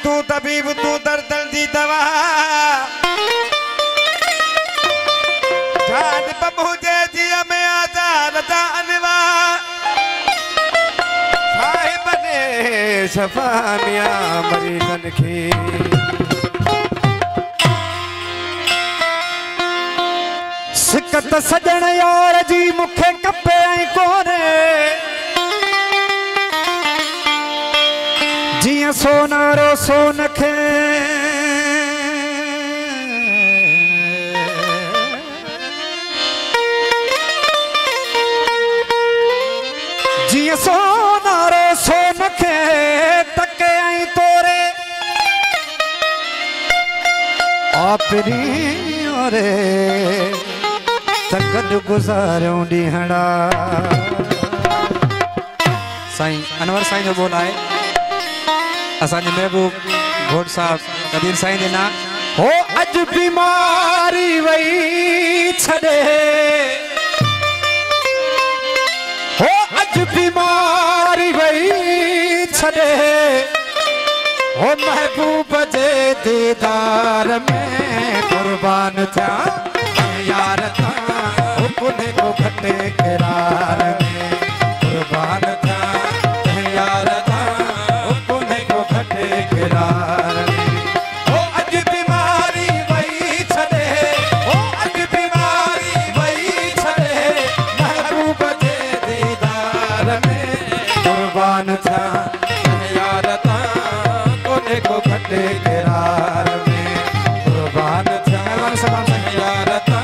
तू तबीब तू दर्द दी दवा जान मुझे जिया में आजाद जानवा साहिब ने शफानिया मरीजन की सिकत सजन यार जी मुखे कपे आई कोने जिया सोनारो सोनखे जिया सोनारो सोनखे तके आई तोरे आपरी रे तकद गुजारों डीहड़ा साईं अनवर साईं जो बोला है असांजे महबूब घोट साहब कबीर साईं देना हो अज बीमारी वई छड़े हो अज बीमारी वई छड़े हो महबूब जे दीदार में कुर्बान था यार था पुने को घटे किरार में कुर्बान था यार था पुने को घटे किरार में ओ अज बीमारी वही छड़े ओ अज बीमारी वही छड़े महबूब जे दीदार में कुर्बान था यार था पुने को घटे किरार में कुर्बान था यार था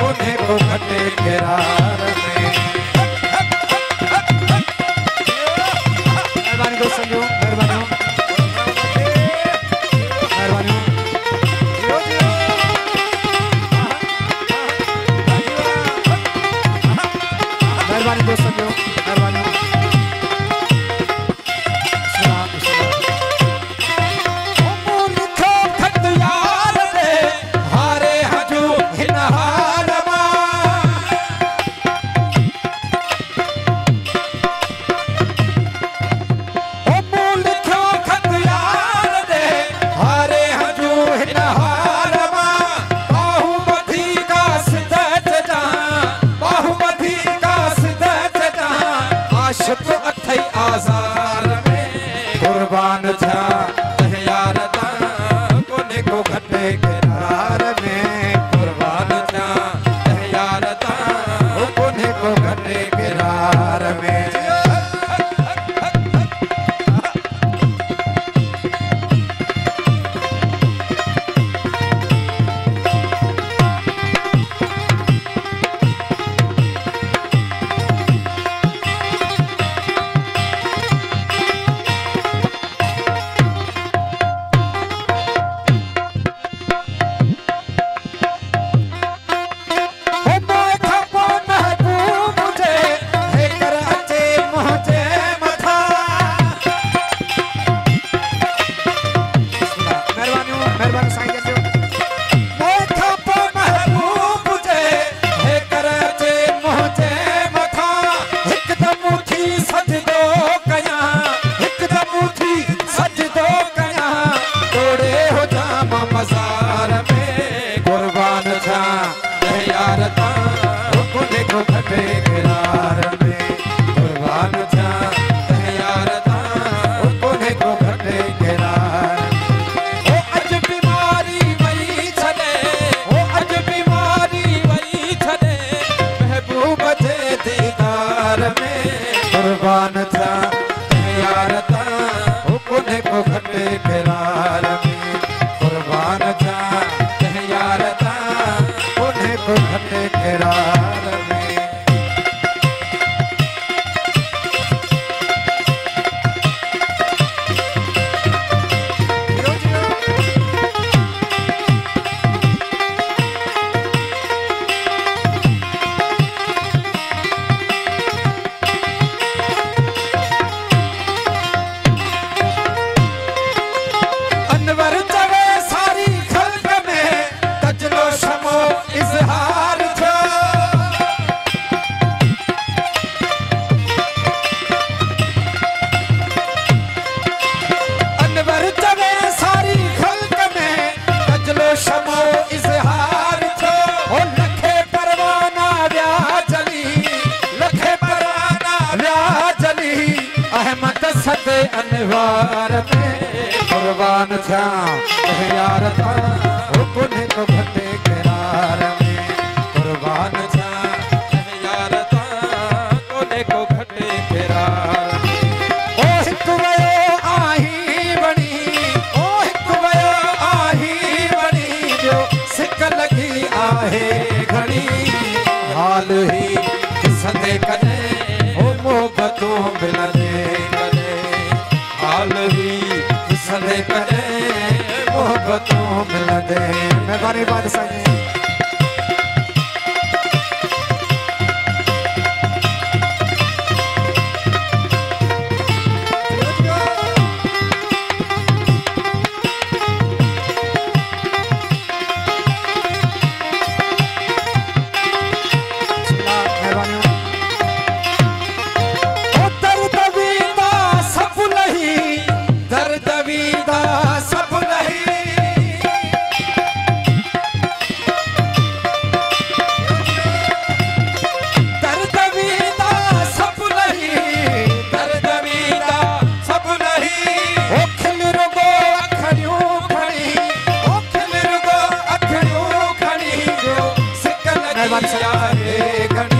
पुने को घटे किरार में मेहरबानी दोस्तों जो मेहरबानी मेहरबानी मेहरबानी दोस्तों जो मेहरबानी आजार में कुर्बान था यार था कोने को घटे किरार में कुर्बान था यार था कोने को घटे किरार में अनवार में कुर्बान थिया यार था कोने को घटे करार में कुर्बान थिया यार था कोने को घटे करार ओ हिक वयो आही बणी ओ हिक वयो आही बणी जो सिक लगी आहे घणी हाल ही किसंदे कने ओ मोहब्बतों मिलने कने हाल ही किसंदे कने मोहब्बतों मिलने मेहरबानी बादशाह जी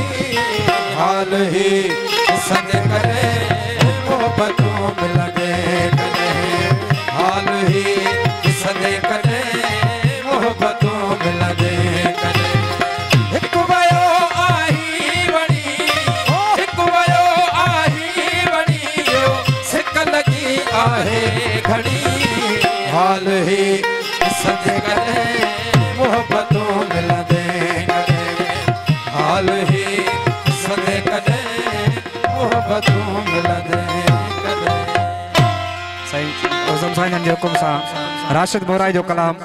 हाल ही संग करे मोहब्बतों मिलने करे हाल ही संग करे मोहब्बतों मिलने करे हिक वयो आही बणी ओ हिक वयो आही बणी जो सिक लगी आहे घणी हाल ही संग करे मोहब्बतों मिलने करे हाल ही संग करे मोहब्बतों मिलने करे सही हुकुम सां राशिद मोराई जो कलाम